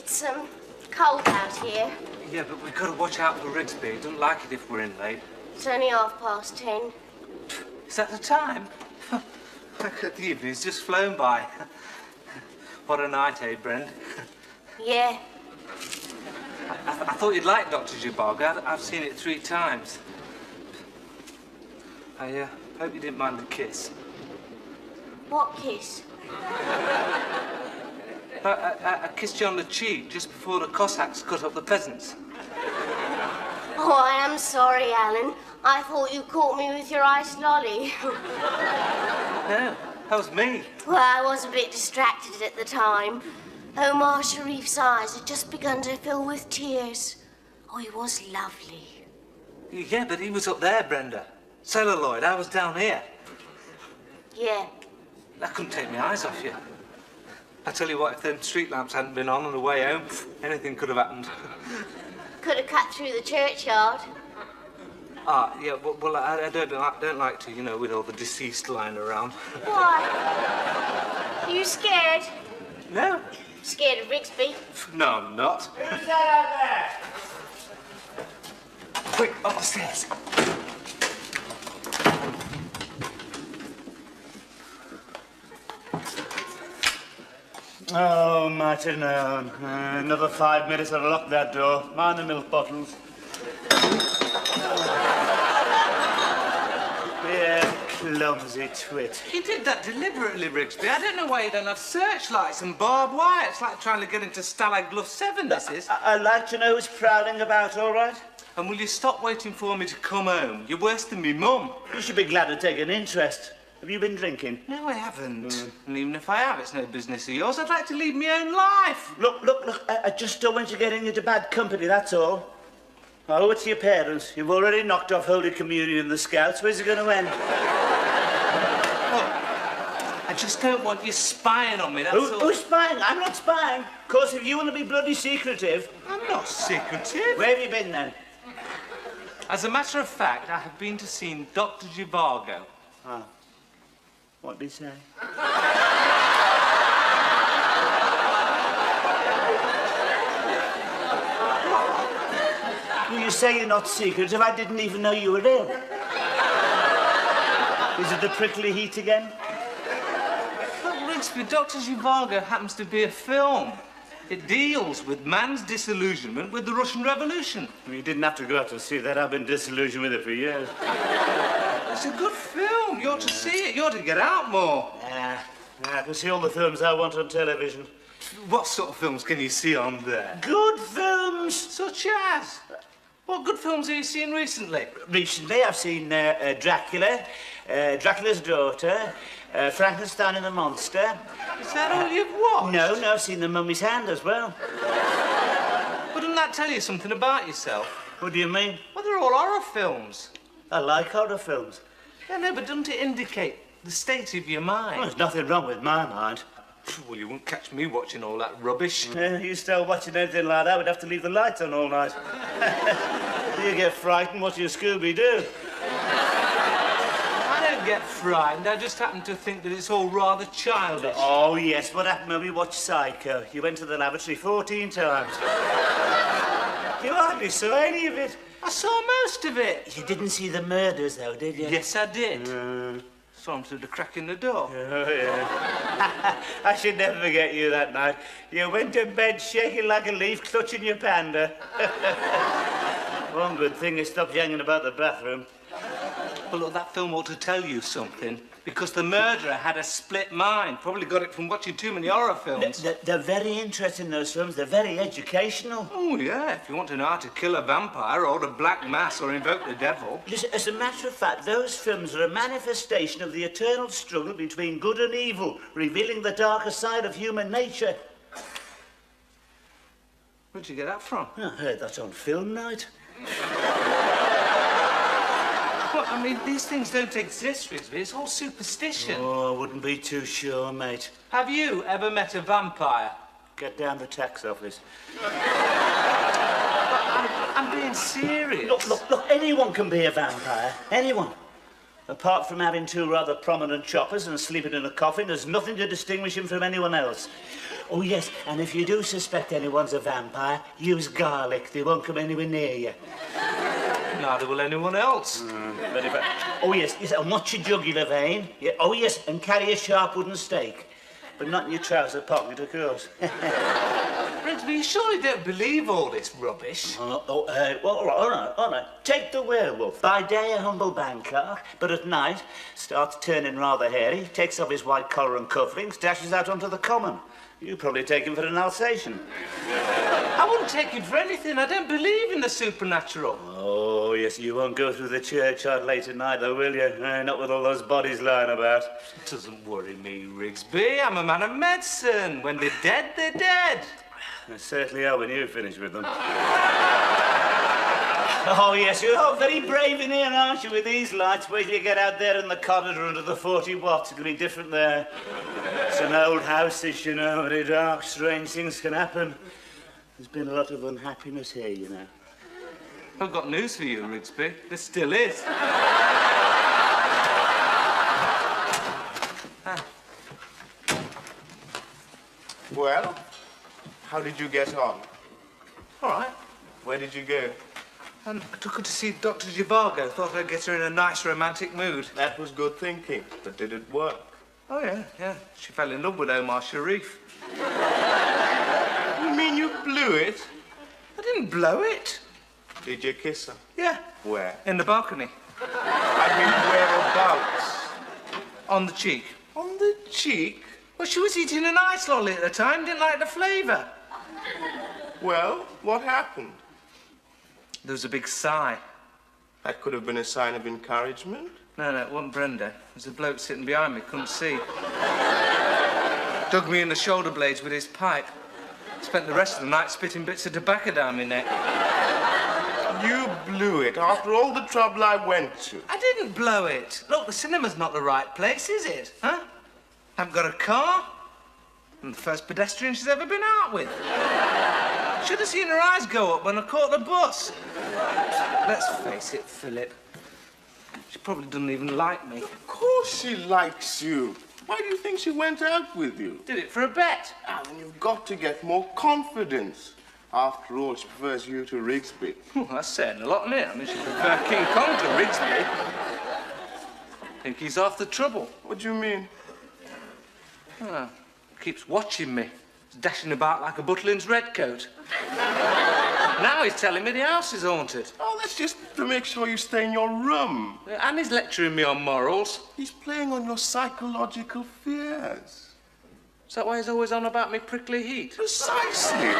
It's, cold out here. Yeah, but we've got to watch out for Rigsby. He doesn't like it if we're in late. It's only 10:30. Is that the time? Look at the evening's just flown by. What a night, eh, Brent? Yeah. I thought you'd like Dr. Zhivago. I've seen it 3 times. I hope you didn't mind the kiss. What kiss? I kissed you on the cheek just before the Cossacks cut up the peasants. Oh, I am sorry, Alan. I thought you caught me with your iced lolly. No, that was me. Well, I was a bit distracted at the time. Omar Sharif's eyes had just begun to fill with tears. Oh, he was lovely. Yeah, but he was up there, Brenda. Celluloid, I was down here. Yeah. I couldn't take my eyes off you. I tell you what, if them street lamps hadn't been on the way home, anything could have happened. Could have cut through the churchyard. Ah, yeah, well I don't like to, you know, with all the deceased lying around. Why? Are you scared? No. Scared of Rigsby? No, I'm not. Who's that out there? Quick, up the stairs. Oh, mighty known. Another 5 minutes and I'll lock that door. Mind the milk bottles. Yeah, clumsy twit. He did that deliberately, Rigsby. I don't know why you don't have searchlights and barbed wire. It's like trying to get into Stalag Luft 7, this is. I'd like to know who's prowling about, all right? And will you stop waiting for me to come home? You're worse than me mum. You should be glad to take an interest. Have you been drinking? No, I haven't. And even if I have, it's no business of yours. I'd like to lead my own life. Look, I just don't want you getting into bad company, that's all. I owe it to your parents. You've already knocked off Holy Communion in the Scouts. Where's it going to end? I just don't want you spying on me, that's all. Who's spying? I'm not spying. Of course, if you want to be bloody secretive... I'm not secretive. Where have you been, then? As a matter of fact, I have been to see Dr. Zhivago. Ah. What did he say? You say you're not secretive. I didn't even know you were ill. Is it the prickly heat again? Look, Rigsby, Dr. Zhivago happens to be a film. It deals with man's disillusionment with the Russian Revolution. You didn't have to go out to see that. I've been disillusioned with it for years. It's a good film. You ought to see it. You ought to get out more. I can see all the films I want on television. What sort of films can you see on there? Good films! Such as? What good films have you seen recently? Recently, I've seen Dracula, Dracula's Daughter, Frankenstein and the Monster. Is that all you've watched? No, I've seen The Mummy's Hand as well. Wouldn't that tell you something about yourself? What do you mean? Well, they're all horror films. I like horror films. Yeah, no, but doesn't it indicate the state of your mind? Well, there's nothing wrong with my mind. Well, you won't catch me watching all that rubbish. You start watching anything like that, we'd have to leave the lights on all night. You get frightened watching Scooby-Doo. I don't get frightened. I just happen to think that it's all rather childish. Oh, yes. What happened when we watched Psycho? You went to the lavatory 14 times. You hardly saw any of it. I saw most of it. You didn't see the murders, though, did you? Yes, I did. Saw him through the crack in the door. Oh, yeah. I should never forget you that night. You went to bed shaking like a leaf, clutching your panda. One good thing, it stopped hanging about the bathroom. Well, look, that film ought to tell you something, because the murderer had a split mind. Probably got it from watching too many horror films. They're very interesting, those films. They're very educational. Oh, yeah, if you want to know how to kill a vampire or the black mass or invoke the devil. Listen, as a matter of fact, those films are a manifestation of the eternal struggle between good and evil, revealing the darker side of human nature. Where'd you get that from? I heard that on film night. Well, I mean, these things don't exist, Rigsby. It's all superstition. Oh, I wouldn't be too sure, mate. Have you ever met a vampire? Get down the tax office. I'm being serious. Look, anyone can be a vampire. Anyone. Apart from having two rather prominent choppers and sleeping in a coffin, there's nothing to distinguish him from anyone else. Oh, yes, and if you do suspect anyone's a vampire, use garlic. They won't come anywhere near you. Neither will anyone else. Very bad. Oh, yes, and watch your jugular vein. Yeah. Oh, yes, and carry a sharp wooden stake. But not in your trouser pocket, of course. Rigsby, you surely don't believe all this rubbish? Well, all right. Take the werewolf. By day, a humble bank clerk, but at night, starts turning rather hairy, takes off his white collar and cufflinks, dashes out onto the common. You probably take him for an Alsatian. I wouldn't take him for anything. I don't believe in the supernatural. Oh, yes, you won't go through the churchyard late at night, though, will you? Not with all those bodies lying about. It doesn't worry me, Rigsby. I'm a man of medicine. When they're dead, they're dead. They certainly are when you finish with them. Oh, yes, you're all very brave in here, aren't you, with these lights? Wait till you get out there in the corridor under the 40 watts. It'll be different there. It's an old house, this, you know, very dark, strange things can happen. There's been a lot of unhappiness here, you know. I've got news for you, Rigsby. There still is. Well, how did you get on? All right. Where did you go? I took her to see Dr. Zhivago. Thought I'd get her in a nice romantic mood. That was good thinking, but did it work? Oh, yeah. She fell in love with Omar Sharif. You mean you blew it? I didn't blow it. Did you kiss her? Yeah. Where? In the balcony. I mean, whereabouts? On the cheek. On the cheek? Well, she was eating an ice lolly at the time. Didn't like the flavour. Well, what happened? There was a big sigh. That could have been a sign of encouragement. No, it wasn't Brenda. There's a bloke sitting behind me, couldn't see. Dug me in the shoulder blades with his pipe. Spent the rest of the night spitting bits of tobacco down my neck. You blew it after all the trouble I went to. I didn't blow it. Look, the cinema's not the right place, is it? Huh? Haven't got a car. I'm the first pedestrian she's ever been out with. Should have seen her eyes go up when I caught the bus. Let's face it, Philip. She probably doesn't even like me. Of course she likes you. Why do you think she went out with you? Did it for a bet. And you've got to get more confidence. After all, she prefers you to Rigsby. Well, that's saying a lot, isn't it? I mean, she prefers King Kong to Rigsby. I think he's half the trouble. What do you mean? Oh, keeps watching me. He's dashing about like a Butlins redcoat. Now he's telling me the house is haunted. Oh, that's just to make sure you stay in your room. And he's lecturing me on morals. He's playing on your psychological fears. Is that why he's always on about me prickly heat? Precisely.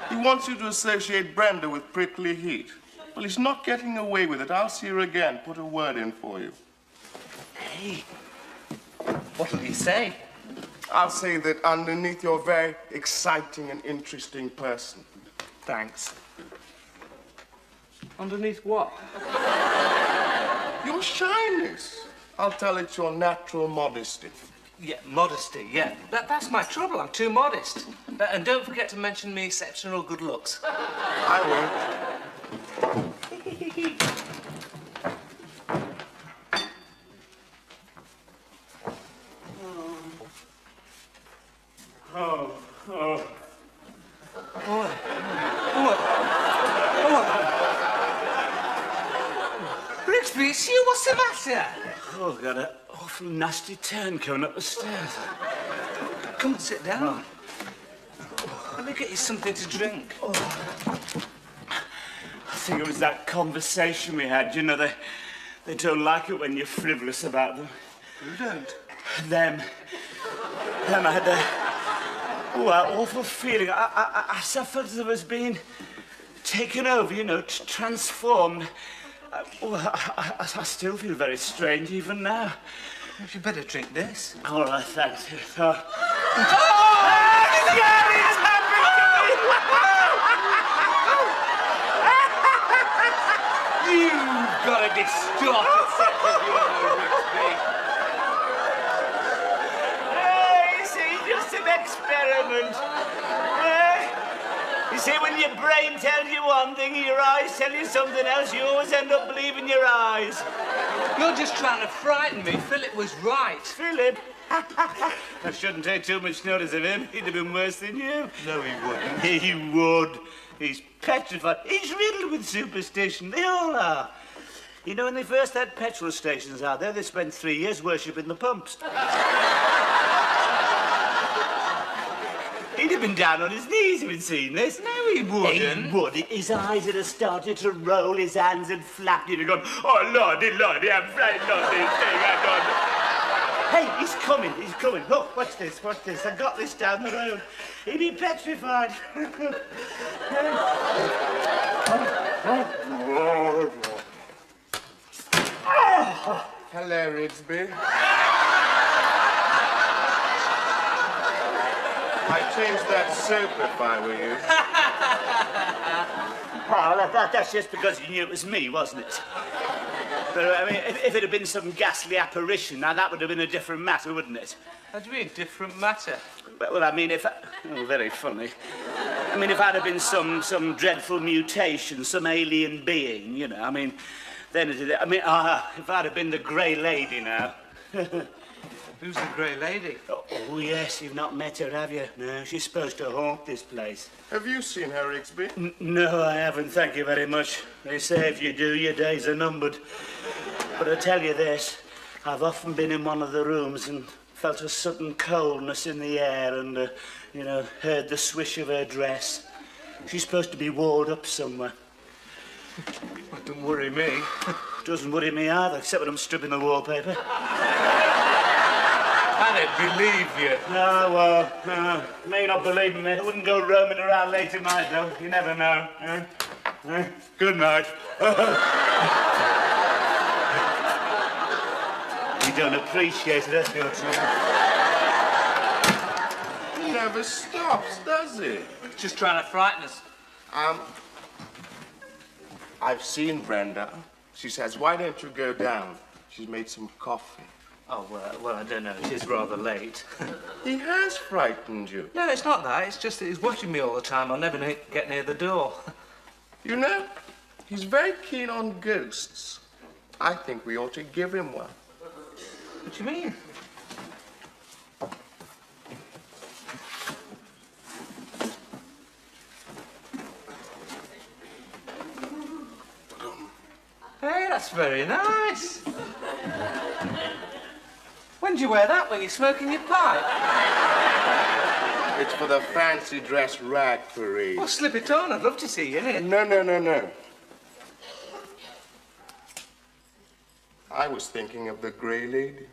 He wants you to associate Brenda with prickly heat. Well, he's not getting away with it. I'll see her again. Put a word in for you. Hey, what'll he say? I'll say that underneath you're a very exciting and interesting person. Thanks. Underneath what? Your shyness. I'll tell it's your natural modesty. Yeah, modesty, yeah. That's my trouble. I'm too modest. And don't forget to mention me exceptional good looks. I won't. Rigsby, it's you. What's the matter? Oh, got an awful nasty turn coming up the stairs. Come and sit down. Let me get you something to drink. I think it was that conversation we had. You know, they don't like it when you're frivolous about them. You don't? Them. I had that awful feeling. I suffered as I was being taken over, you know, transformed. I still feel very strange even now. You better drink this. All right, thanks. Oh, You've got a distorted sense of humour, Rigsby. Hey, see, just an experiment. You see, when your brain tells you one thing and your eyes tell you something else, you always end up believing your eyes. You're just trying to frighten me. Philip was right. Philip? I shouldn't take too much notice of him. He'd have been worse than you. No, he wouldn't. He would. He's petrified. He's riddled with superstition. They all are. You know, when they first had petrol stations out there, they spent 3 years worshipping the pumps. He'd have been down on his knees if he'd seen this. No, he wouldn't. He would. His eyes would have started to roll, his hands had flapped, he'd have gone, oh, lordy, lordy, I'm frightened of this thing, I don't... Hey, he's coming, he's coming. Look, watch this, watch this. I got this down the road. He'd be petrified. Hello, Rigsby. I'd change that soap if I were you. Oh, that's just because you knew it was me, wasn't it? But, I mean, if it had been some ghastly apparition, now that would have been a different matter, wouldn't it? How do you mean, different matter? Well, I mean, if... Oh, very funny. I mean, if I'd have been some dreadful mutation, some alien being, you know, I mean, then it'd... I mean, if I'd have been the Grey Lady now. Who's the Grey Lady? Oh, yes, you've not met her, have you? No, she's supposed to haunt this place. Have you seen her, Rigsby? No, I haven't, thank you very much. They say if you do, your days are numbered. But I tell you this, I've often been in one of the rooms and felt a sudden coldness in the air and, you know, heard the swish of her dress. She's supposed to be walled up somewhere. Well, don't worry me. Doesn't worry me either, except when I'm stripping the wallpaper. I don't believe you. No, well, no. May not believe me. I wouldn't go roaming around late at night, though. You never know. Good night. You don't appreciate it, do you? He never stops, does he? Just trying to frighten us. I've seen Brenda. She says, why don't you go down? She's made some coffee. Oh, well, I don't know. It is rather late. He has frightened you. No, it's not that. It's just that he's watching me all the time. I'll never get near the door. You know, he's very keen on ghosts. I think we ought to give him one. What do you mean? Hey, that's very nice. When do you wear that? When you're smoking your pipe? It's for the fancy dress rag parade. Well, slip it on. I'd love to see you in it. No. I was thinking of the Grey Lady.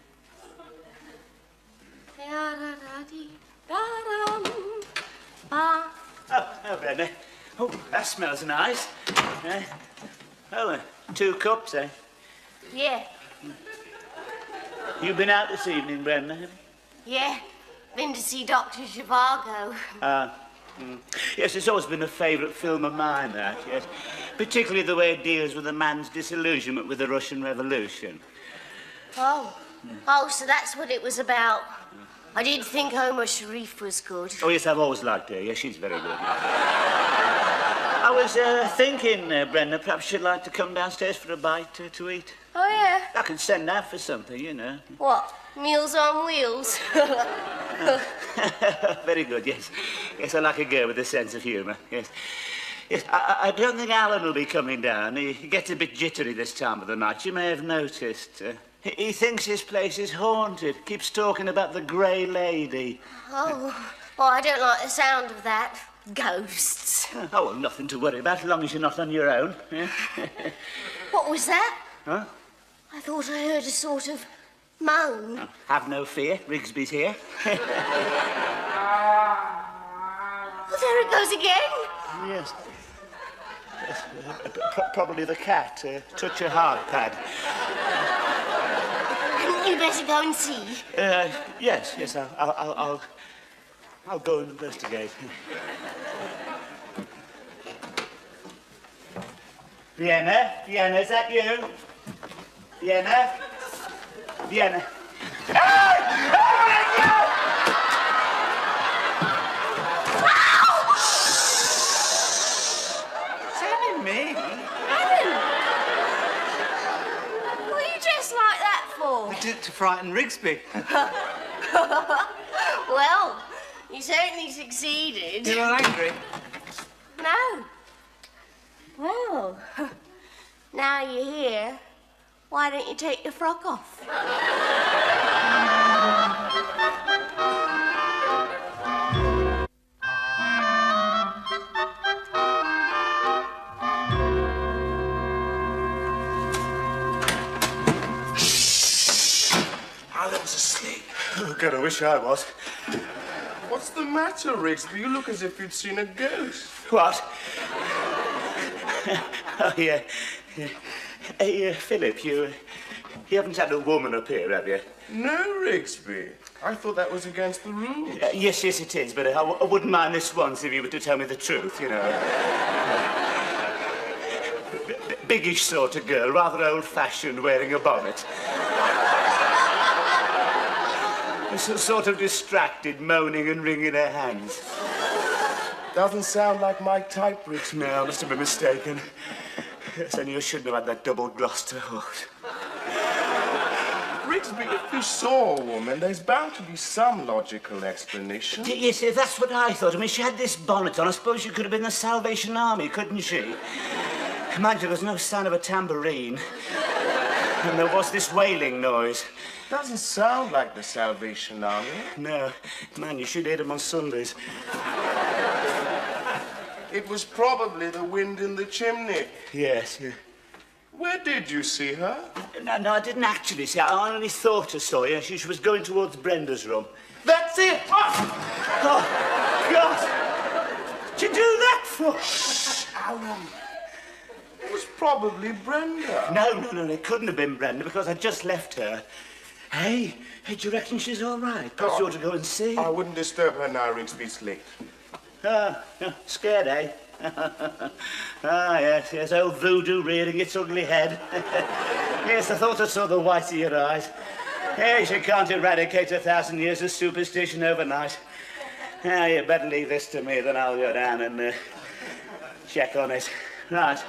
Oh, Brenda. Oh, that smells nice. Oh, 2 cups, eh? Yeah, You've been out this evening, Brenda, have you? yeah. Been to see Dr. Zhivago. Yes, it's always been a favourite film of mine, that, yes. Particularly the way it deals with a man's disillusionment with the Russian Revolution. Oh. Oh, so that's what it was about. I did think Omar Sharif was good. Oh, yes, I've always liked her. Yes, she's very good. I was thinking, Brenda, perhaps you'd like to come downstairs for a bite to eat. Oh, yeah? I can send out for something, you know. What? Meals on wheels? Very good, yes. Yes, I like a girl with a sense of humour, yes. Yes, I don't think Alan will be coming down. He gets a bit jittery this time of the night. You may have noticed. He thinks his place is haunted. Keeps talking about the Grey Lady. Oh. Well, I don't like the sound of that. Ghosts. Oh, well, nothing to worry about as long as you're not on your own. Yeah? What was that? Huh? I thought I heard a sort of moan. Oh, have no fear. Rigsby's here. Oh, there it goes again. Yes. Probably the cat. Touch a hard pad. Hadn't you better go and see? Yes. I'll go and investigate. Vienna, is that you? Vienna. to frighten Rigsby. Well, you certainly succeeded. You're not angry? No. Well, now you're here, why don't you take your frock off? Alan's asleep. Oh, God, I wish I was. What's the matter, Rigsby? You look as if you'd seen a ghost. What? Oh, yeah. Hey, Philip, you haven't had a woman up here, have you? No, Rigsby. I thought that was against the rules. Yes, it is, but I wouldn't mind this once if you were to tell me the truth, you know. Biggish sort of girl, rather old-fashioned, wearing a bonnet. Sort of distracted, moaning and wringing her hands. Doesn't sound like my type, Rigsby. No, I must have been mistaken. Yes, and you shouldn't have had that double Gloucester hood. Rigsby, if you saw a woman, there's bound to be some logical explanation. Yes, that's what I thought. I mean, she had this bonnet on. I suppose she could have been the Salvation Army, couldn't she? Mind you, there was no sign of a tambourine. And there was this wailing noise. Doesn't sound like the Salvation Army. No, man, you should hear them on Sundays. It was probably the wind in the chimney. Yes, yeah. Where did you see her? No, I didn't actually see her. I only thought I saw her. She was going towards Brenda's room. That's it! Oh, God! What'd you do that for? Shh, Alan. It was probably Brenda. No, it couldn't have been Brenda because I just left her. Hey, do you reckon she's all right? Perhaps you ought to go and see. I wouldn't disturb her now, Rigsby. It's late. Scared, eh? Yes, old voodoo rearing its ugly head. Yes, I thought I saw the white of your eyes. Yes, you can't eradicate 1,000 years of superstition overnight. Now, you better leave this to me, then I'll go down and check on it. Right.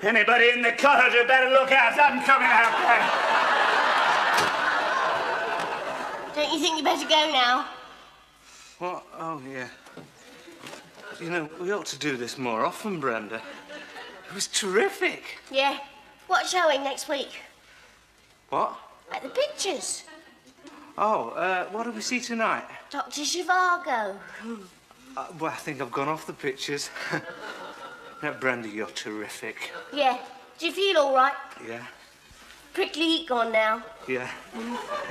Anybody in the corridor better look out. I'm coming out there. Don't you think you better go now? What? Oh, yeah. You know, we ought to do this more often, Brenda. It was terrific. Yeah. What's showing next week? What? At the pictures. Oh, what do we see tonight? Dr. Zhivago. Well, I think I've gone off the pictures. No, Brenda, you're terrific. Yeah. Do you feel all right? Yeah. Prickly heat gone now. Yeah.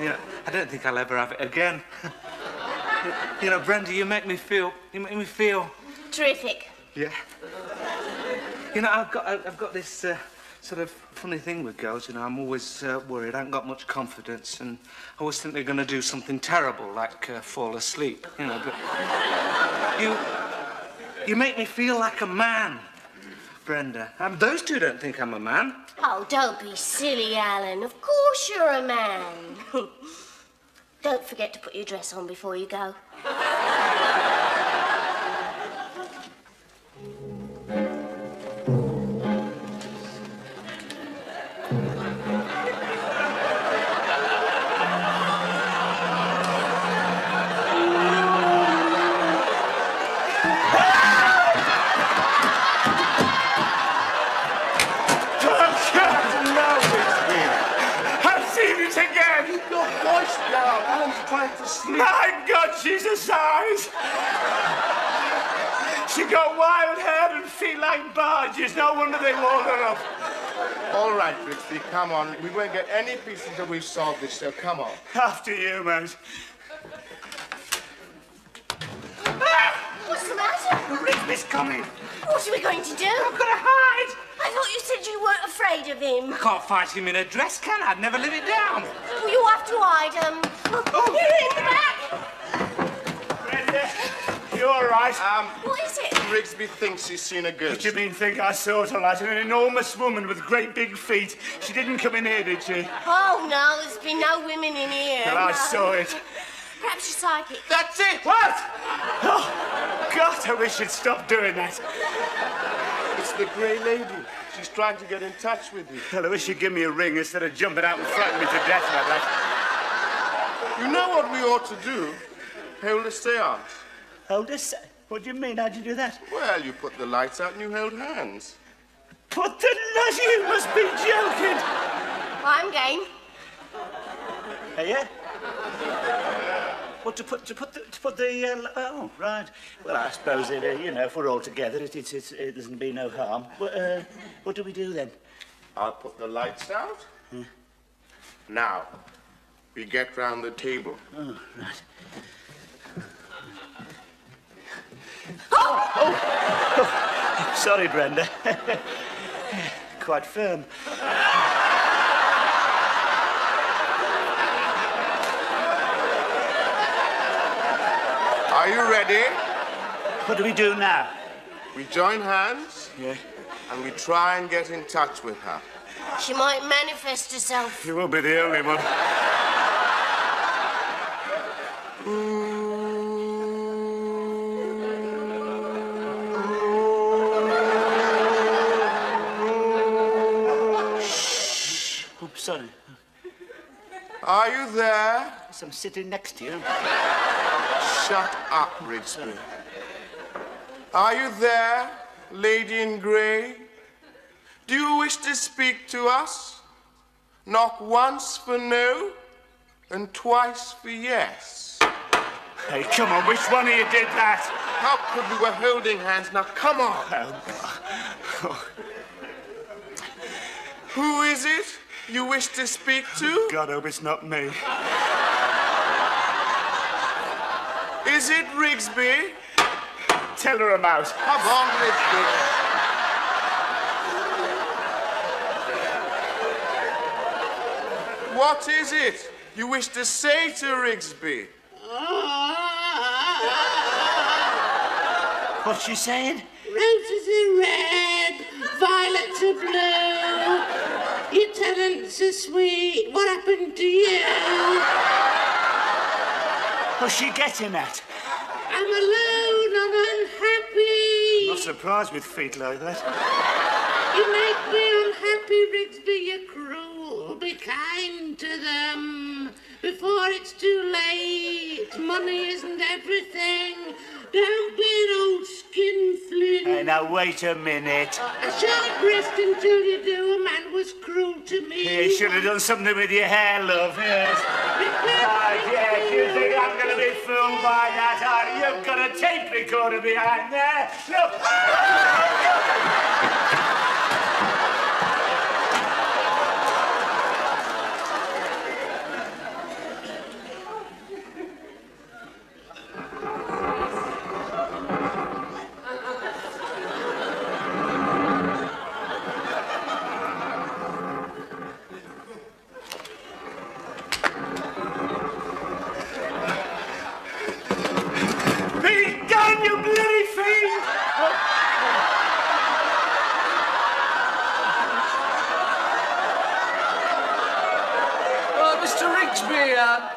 Yeah. I don't think I'll ever have it again. You know, Brenda, you make me feel. Terrific. Yeah. You know, I've got this sort of funny thing with girls. You know, I'm always worried. I haven't got much confidence, and I always think they're going to do something terrible, like fall asleep. You know, but you make me feel like a man, Brenda. Those two don't think I'm a man. Oh, don't be silly, Alan. Of course you're a man. Don't forget to put your dress on before you go. My God, she's a size. She got wild hair and feet like barges. No wonder they walled her up. All right, Rigsby, come on. We won't get any peace until we've solved this, so come on. After you, mate. What's the matter? Rigsby's coming. What are we going to do? I've got to hide. I thought you said you weren't afraid of him. I can't fight him in a dress, can I? I'd never live it down. Well, you have to hide, You're in the back. Brenda, you all right? What is it? Rigsby thinks he's seen a What ghost. do you mean think I saw her like an enormous woman with great big feet? She didn't come in here, did she? Oh, no, there's been no women in here. Well, I no. saw it. Perhaps you're psychic. That's it! What? Oh, God, I wish you'd stop doing that. It's the grey lady. She's trying to get in touch with you. Well, I wish you'd give me a ring instead of jumping out and frightening me to death like that. You know what we ought to do? Hold a seance. Hold a se- What do you mean? How'd you do that? Well, you put the lights out and you hold hands. Put the light. You must be joking. I'm game. Hey, yeah? What, to put the, oh, right. Well, I suppose, if we're all together, it doesn't be no harm. What do we do then? I'll put the lights out. Now, we get round the table. Oh, right. Sorry, Brenda. Quite firm. Are you ready? What do we do now? We join hands. Yeah. And we try and get in touch with her. She might manifest herself. You won't be the only one. Oops, sorry. Are you there? I'm sitting next to you. Shut up, Rigsby. Are you there, lady in grey? Do you wish to speak to us? Knock once for no, and twice for yes. Hey, come on, which one of you did that? How could we were holding hands? Now, come on. Who is it you wish to speak to? God, I hope it's not me. Is it Rigsby? Tell her I'm out. Come on, Rigsby. What is it you wish to say to Rigsby? What's she saying? Roses are red, violets are blue. Your talents are sweet. What happened to you? What's she getting at? I'm alone and unhappy. Not surprised with feet like that. You make me unhappy, Rigsby. You're cruel. Be kind to them before it's too late. Money isn't everything. Don't be an old skinflint. Hey, now wait a minute. I shan't rest until you do. A man was cruel to me. You should have done something with your hair, love. Yes. Right, yes, you think I'm going to be fooled by that? You've got a tape recorder behind there. Look. Be done, you bloody fiend! Mr. Rigsby,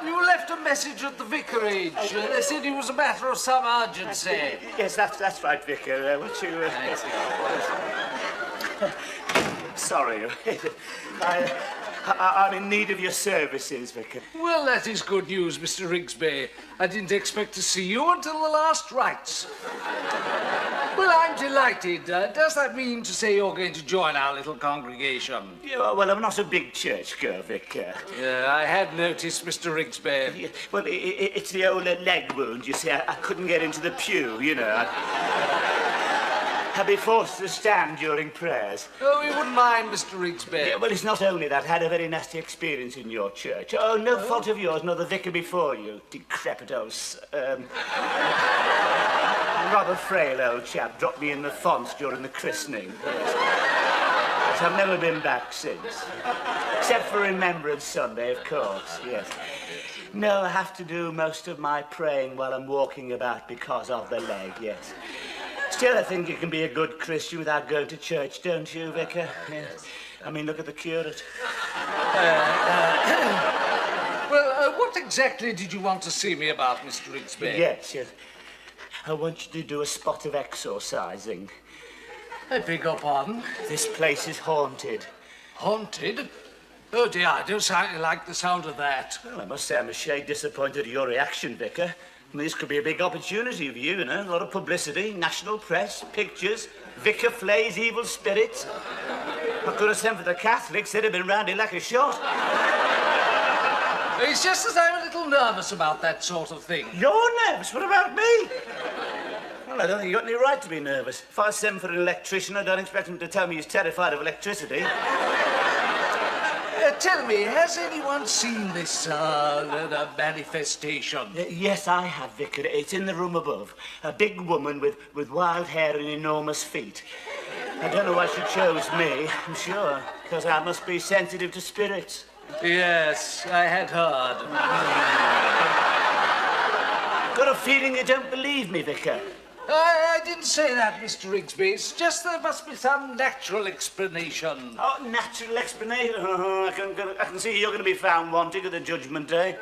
you left a message at the vicarage. They said it was a matter of some urgency. Yes, that's right, Vicar. What you... Sorry. I'm in need of your services, Vicar. Well, that is good news, Mr. Rigsby. I didn't expect to see you until the last rites. Well, I'm delighted. Does that mean to say you're going to join our little congregation? Yeah, well, I'm not a big churchgoer, Vicar. I had noticed, Mr. Rigsby. Yeah, well, it's the old leg wound, you see. I couldn't get into the pew, you know. I'd be forced to stand during prayers. Oh, you wouldn't mind, Mr. Rigsby. Yeah, well, it's not only that. I had a very nasty experience in your church. Oh, no fault of yours, nor the vicar before you. Decrepit old... rather frail old chap dropped me in the font during the christening. Yes. But I've never been back since. Except for Remembrance Sunday, of course, yes. No, I have to do most of my praying while I'm walking about because of the leg, yes. Still, I think you can be a good Christian without going to church, don't you, Vicar? Yes. I mean, look at the curate. Well, what exactly did you want to see me about, Mr. Rigsby? Yes. I want you to do a spot of exorcising. I beg your pardon? This place is haunted. Haunted? Oh dear, I don't like the sound of that. Well, I must say I'm a shade disappointed at your reaction, Vicar. I mean, this could be a big opportunity for you, A lot of publicity, national press, pictures, Vicar flays evil spirits. I could have sent for the Catholics, they'd have been round it like a shot. It's just that I'm a little nervous about that sort of thing. You're nervous? What about me? Well, I don't think you've got any right to be nervous. If I send for an electrician, I don't expect him to tell me he's terrified of electricity. Tell me, has anyone seen this manifestation? Yes, I have, Vicar. It's in the room above. A big woman with wild hair and enormous feet. I don't know why she chose me, I'm sure, because I must be sensitive to spirits. Yes, I had heard. Got a feeling you don't believe me, Vicar. I didn't say that, Mr. Rigsby. It's just there must be some natural explanation. Oh, natural explanation? Oh, I can see you're going to be found wanting at the Judgment Day.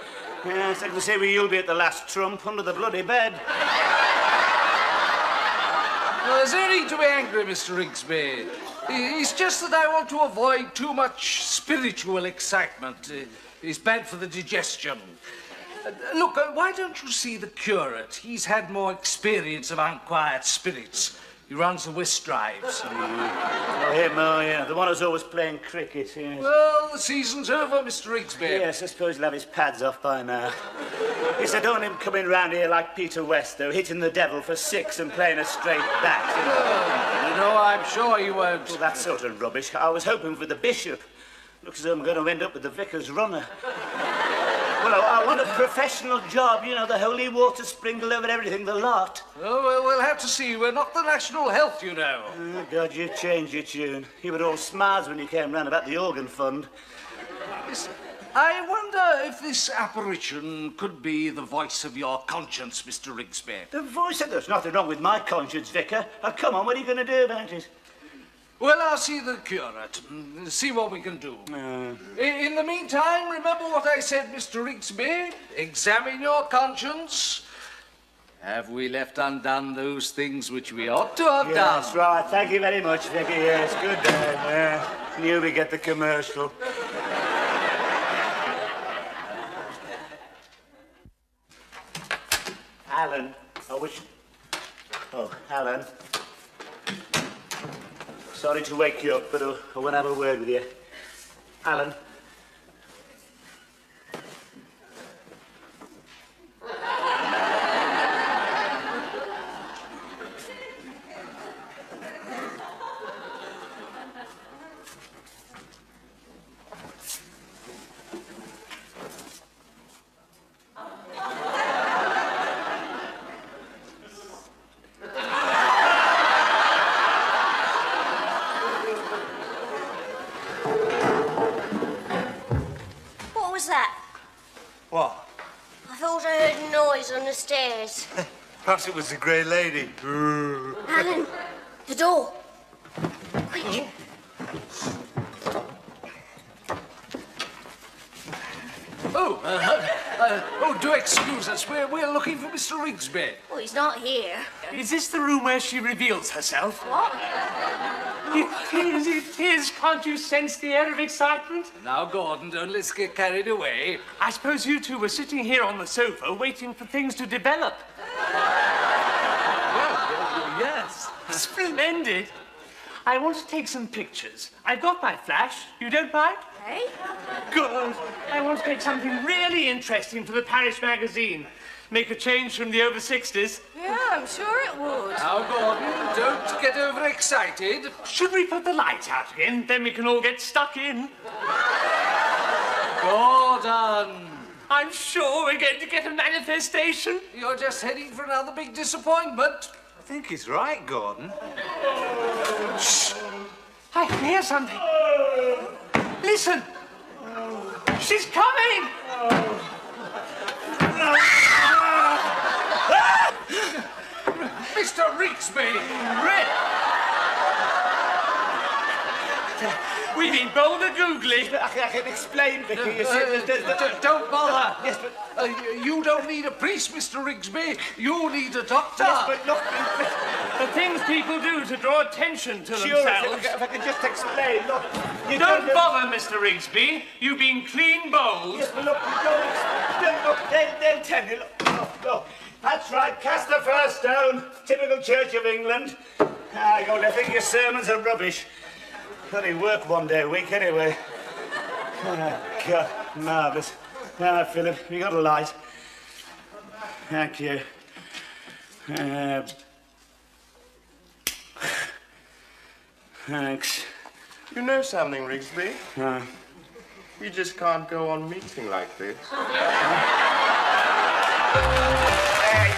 Yes, I can see where you'll be at the last trump under the bloody bed. Well, there's no need to be angry, Mr. Rigsby. It's just that I want to avoid too much spiritual excitement. It's bad for the digestion. Look, why don't you see the curate? He's had more experience of unquiet spirits. He runs the whist drives. Oh, him, oh, yeah. The one who's always playing cricket, yes. Well, the season's over, Mr. Rigsby. Yes, I suppose he'll have his pads off by now. Yes, I don't want him coming round here like Peter West, though, hitting the devil for 6 and playing a straight bat. No, I'm sure he won't. Well, that's sort of rubbish. I was hoping for the bishop. Looks as though I'm going to end up with the vicar's runner. Well, I want a professional job, the holy water sprinkled over everything, the lot. Oh, well, we'll have to see. We're not the National Health, you know. Oh, God, you've changed your tune. You were all smiles when you came round about the organ fund. Listen, I wonder if this apparition could be the voice of your conscience, Mr. Rigsby. The voice? There's nothing wrong with my conscience, Vicar. Oh, come on, what are you going to do about it? Well, I'll see the curate, see what we can do. In the meantime, remember what I said, Mr. Rigsby? Examine your conscience. Have we left undone those things which we ought to have done? That's right. Thank you very much, Vicky. Yes, good day. Knew we get the commercial. Alan, I wish... Oh, Alan. Sorry to wake you up, but I want to have a word with you. Alan. What? I thought I heard a noise on the stairs. Perhaps it was the Grey Lady. Alan, the door. Quick. Do excuse us. We're looking for Mr. Rigsby. Oh, he's not here. Is this the room where she reveals herself? What? It is. Can't you sense the air of excitement? Now, Gordon, don't let's get carried away. I suppose you two were sitting here on the sofa waiting for things to develop. Yes. Splendid. I want to take some pictures. I've got my flash. You don't mind? Hey? Good. I want to take something really interesting for the parish magazine. Make a change from the over 60s. Yeah, I'm sure it would. Now, Gordon, don't get overexcited. Should we put the lights out again? Then we can all get stuck in. Gordon! I'm sure we're going to get a manifestation. You're just heading for another big disappointment. I think he's right, Gordon. Shh! I can hear something. Listen! She's coming! Mr. Rigsby! We've been boulder googly. I can explain, Vicky. You see, Don't bother. Yes, but... You don't need a priest, Mr. Rigsby. You need a doctor. Yes, but look... The things people do to draw attention to Sure, themselves. if I could just explain, look... You Don't bother, Mr. Rigsby. You've been clean bowled. Yes, but look, you don't... Look, they'll tell you, look. That's right, cast the first stone. Typical Church of England. I go to think your sermons are rubbish. Only work one day a week, anyway. Oh, God, marvellous. Now, Philip, you got a light. Thank you. Thanks. You know something, Rigsby? You just can't go on meeting like this. Hey.